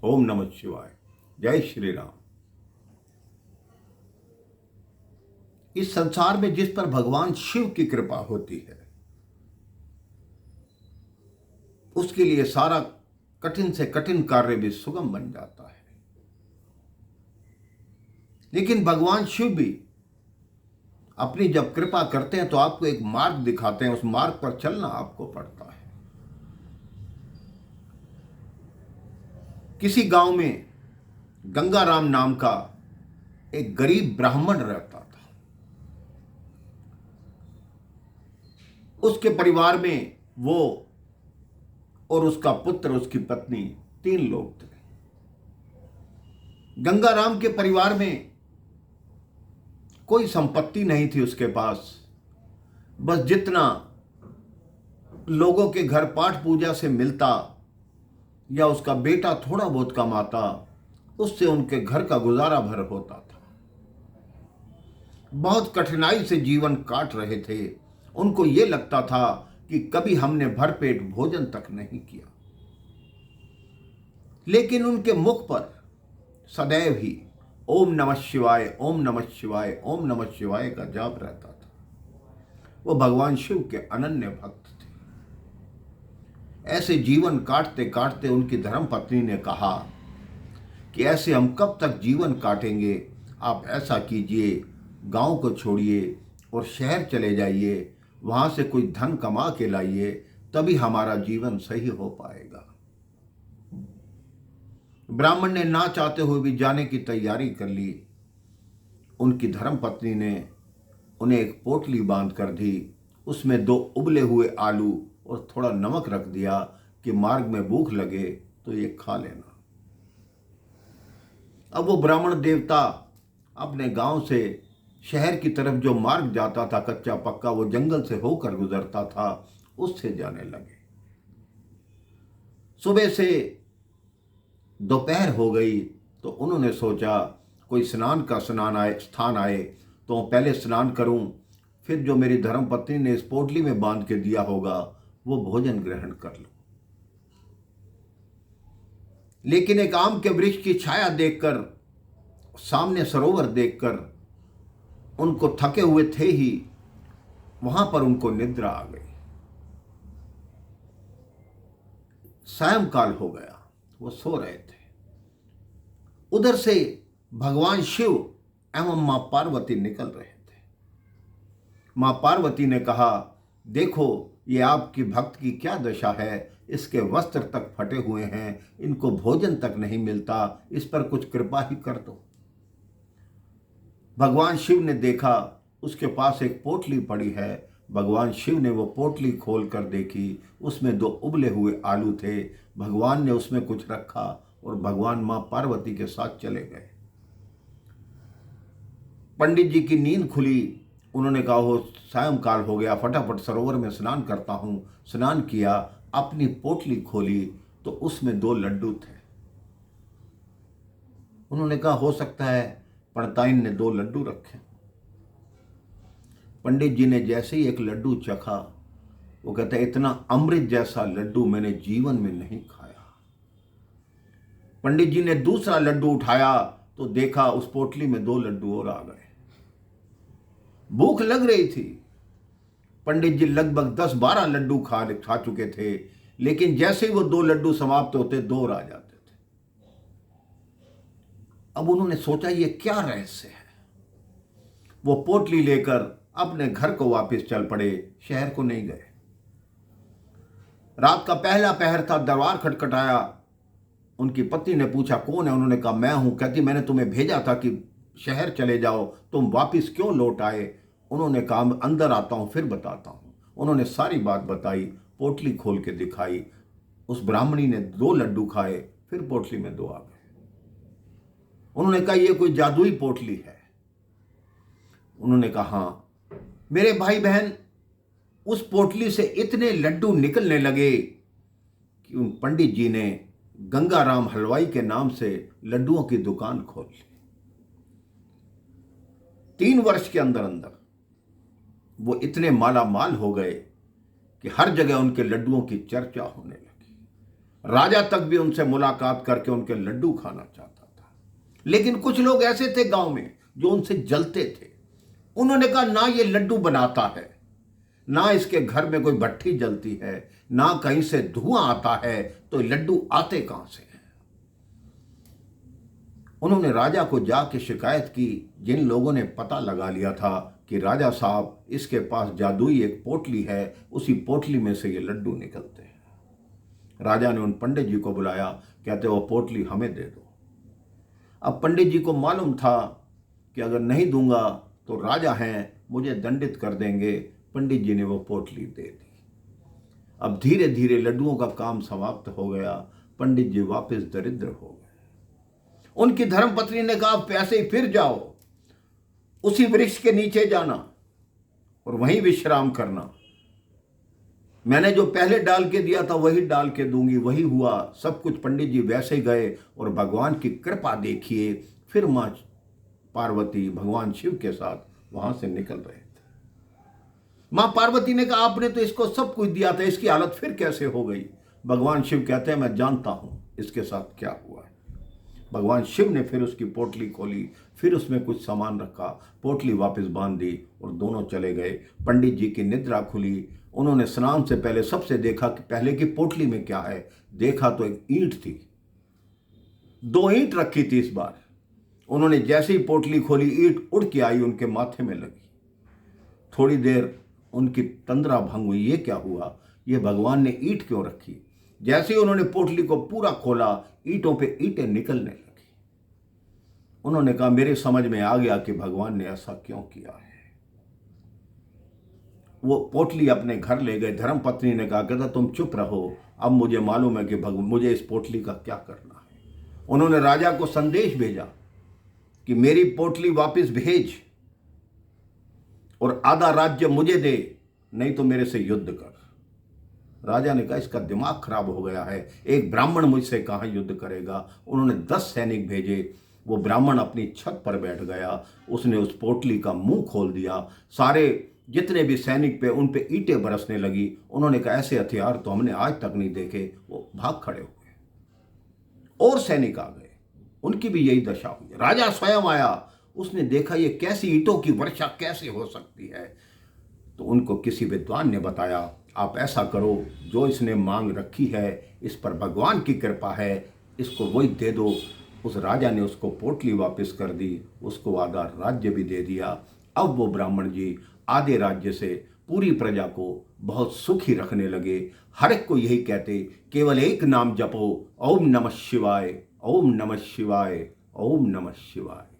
ओम नमः शिवाय। जय श्री राम। इस संसार में जिस पर भगवान शिव की कृपा होती है उसके लिए सारा कठिन से कठिन कार्य भी सुगम बन जाता है। लेकिन भगवान शिव भी अपनी जब कृपा करते हैं तो आपको एक मार्ग दिखाते हैं, उस मार्ग पर चलना आपको पड़ता है। किसी गांव में गंगाराम नाम का एक गरीब ब्राह्मण रहता था। उसके परिवार में वो और उसका पुत्र, उसकी पत्नी, 3 लोग थे। गंगाराम के परिवार में कोई संपत्ति नहीं थी उसके पास। बस जितना लोगों के घर पाठ पूजा से मिलता या उसका बेटा थोड़ा बहुत कमाता, उससे उनके घर का गुजारा भर होता था। बहुत कठिनाई से जीवन काट रहे थे। उनको ये लगता था कि कभी हमने भरपेट भोजन तक नहीं किया। लेकिन उनके मुख पर सदैव ही ओम नमः शिवाय, ओम नमः शिवाय, ओम नमः शिवाय का जाप रहता था। वो भगवान शिव के अनन्य भक्त थे। ऐसे जीवन काटते काटते उनकी धर्मपत्नी ने कहा कि ऐसे हम कब तक जीवन काटेंगे। आप ऐसा कीजिए, गांव को छोड़िए और शहर चले जाइए, वहां से कोई धन कमा के लाइए, तभी हमारा जीवन सही हो पाएगा। ब्राह्मण ने ना चाहते हुए भी जाने की तैयारी कर ली। उनकी धर्मपत्नी ने उन्हें एक पोटली बांध कर दी। उसमें 2 उबले हुए आलू और थोड़ा नमक रख दिया कि मार्ग में भूख लगे तो ये खा लेना। अब वो ब्राह्मण देवता अपने गांव से शहर की तरफ जो मार्ग जाता था, कच्चा पक्का, वो जंगल से होकर गुजरता था, उससे जाने लगे। सुबह से दोपहर हो गई तो उन्होंने सोचा कोई स्नान का स्थान आए तो पहले स्नान करूं, फिर जो मेरी धर्मपत्नी ने इस पोटली में बांध के दिया होगा वो भोजन ग्रहण कर लूं। लेकिन एक आम के वृक्ष की छाया देखकर, सामने सरोवर देखकर उनको थके हुए थे ही वहां पर उनको निद्रा आ गई। सायंकाल हो गया, वो सो रहे थे। उधर से भगवान शिव एवं मां पार्वती निकल रहे थे। मां पार्वती ने कहा, देखो ये आपकी भक्त की क्या दशा है, इसके वस्त्र तक फटे हुए हैं, इनको भोजन तक नहीं मिलता, इस पर कुछ कृपा ही कर दो। भगवान शिव ने देखा उसके पास एक पोटली पड़ी है। भगवान शिव ने वो पोटली खोल कर देखी, उसमें 2 उबले हुए आलू थे। भगवान ने उसमें कुछ रखा और भगवान मां पार्वती के साथ चले गए। पंडित जी की नींद खुली। उन्होंने कहा, हो सायंकाल हो गया, फटाफट सरोवर में स्नान करता हूं। स्नान किया, अपनी पोटली खोली तो उसमें 2 लड्डू थे। उन्होंने कहा, हो सकता है पणताइन ने 2 लड्डू रखे। पंडित जी ने जैसे ही एक लड्डू चखा, वो कहते हैं, इतना अमृत जैसा लड्डू मैंने जीवन में नहीं खाया। पंडित जी ने दूसरा लड्डू उठाया तो देखा उस पोटली में 2 लड्डू और आ गए। भूख लग रही थी। पंडित जी लगभग 10-12 लड्डू खा चुके थे, लेकिन जैसे ही वो 2 लड्डू समाप्त होते 2 और आ जाते थे। अब उन्होंने सोचा ये क्या रहस्य है। वो पोटली लेकर अपने घर को वापस चल पड़े, शहर को नहीं गए। रात का पहला पहर था, दरबार खटखटाया। उनकी पत्नी ने पूछा, कौन है? उन्होंने कहा, मैं हूं। कहती, मैंने तुम्हें भेजा था कि शहर चले जाओ, तुम वापस क्यों लौट आए? उन्होंने कहा, अंदर आता हूं फिर बताता हूं। उन्होंने सारी बात बताई, पोटली खोल के दिखाई। उस ब्राह्मणी ने 2 लड्डू खाए, फिर पोटली में 2 आ गए। उन्होंने कहा, यह कोई जादुई पोटली है? उन्होंने कहा, हाँ। मेरे भाई बहन, उस पोटली से इतने लड्डू निकलने लगे कि उन पंडित जी ने गंगाराम हलवाई के नाम से लड्डुओं की दुकान खोल ली। 3 वर्ष के अंदर अंदर वो इतने माला माल हो गए कि हर जगह उनके लड्डुओं की चर्चा होने लगी। राजा तक भी उनसे मुलाकात करके उनके लड्डू खाना चाहता था। लेकिन कुछ लोग ऐसे थे गांव में जो उनसे जलते थे। उन्होंने कहा ना ये लड्डू बनाता है, ना इसके घर में कोई भट्ठी जलती है, ना कहीं से धुआं आता है, तो ये लड्डू आते कहां से हैं? उन्होंने राजा को जाके शिकायत की। जिन लोगों ने पता लगा लिया था कि राजा साहब इसके पास जादुई एक पोटली है, उसी पोटली में से ये लड्डू निकलते हैं। राजा ने उन पंडित जी को बुलाया, कहते वो पोटली हमें दे दो। अब पंडित जी को मालूम था कि अगर नहीं दूंगा तो राजा हैं, मुझे दंडित कर देंगे। पंडित जी ने वो पोटली दे दी। अब धीरे धीरे लड्डुओं का काम समाप्त हो गया। पंडित जी वापस दरिद्र हो गए। उनकी धर्मपत्नी ने कहा पैसे ही फिर जाओ, उसी वृक्ष के नीचे जाना और वहीं विश्राम करना। मैंने जो पहले डाल के दिया था वही डाल के दूंगी। वही हुआ सब कुछ। पंडित जी वैसे गए और भगवान की कृपा देखिए, फिर मां पार्वती भगवान शिव के साथ वहां से निकल रहे थे। मां पार्वती ने कहा आपने तो इसको सब कुछ दिया था, इसकी हालत फिर कैसे हो गई? भगवान शिव कहते हैं मैं जानता हूं इसके साथ क्या हुआ है। भगवान शिव ने फिर उसकी पोटली खोली, फिर उसमें कुछ सामान रखा, पोटली वापस बांध दी और दोनों चले गए। पंडित जी की निद्रा खुली। उन्होंने स्नान से पहले सबसे देखा कि पहले की पोटली में क्या है। देखा तो एक ईंट थी, 2 ईंट रखी थी। इस बार उन्होंने जैसे ही पोटली खोली, ईंट उड़ के आई, उनके माथे में लगी। थोड़ी देर उनकी तंद्रा भंग हुई। ये क्या हुआ? ये भगवान ने ईंट क्यों रखी? जैसे ही उन्होंने पोटली को पूरा खोला, ईंटों पे ईंटें निकलने लगी। उन्होंने कहा मेरे समझ में आ गया कि भगवान ने ऐसा क्यों किया है। वो पोटली अपने घर ले गए। धर्मपत्नी ने कहा कहता तुम चुप रहो, अब मुझे मालूम है कि मुझे इस पोटली का क्या करना है। उन्होंने राजा को संदेश भेजा कि मेरी पोटली वापस भेज और आधा राज्य मुझे दे, नहीं तो मेरे से युद्ध कर। राजा ने कहा इसका दिमाग खराब हो गया है, एक ब्राह्मण मुझसे कहां युद्ध करेगा। उन्होंने 10 सैनिक भेजे। वो ब्राह्मण अपनी छत पर बैठ गया। उसने उस पोटली का मुंह खोल दिया। सारे जितने भी सैनिक पे उन पे ईंटें बरसने लगी। उन्होंने कहा ऐसे हथियार तो हमने आज तक नहीं देखे। वो भाग खड़े हो गए और सैनिक आ गए, उनकी भी यही दशा हुई। राजा स्वयं आया, उसने देखा ये कैसी ईंटों की वर्षा कैसे हो सकती है। तो उनको किसी विद्वान ने बताया आप ऐसा करो, जो इसने मांग रखी है इस पर भगवान की कृपा है, इसको वही दे दो। उस राजा ने उसको पोटली वापस कर दी, उसको आधा राज्य भी दे दिया। अब वो ब्राह्मण जी आधे राज्य से पूरी प्रजा को बहुत सुखी रखने लगे। हर एक को यही कहते केवल एक नाम जपो, ओम नमः शिवाय, ओम नमः शिवाय, ओम नमः शिवाय।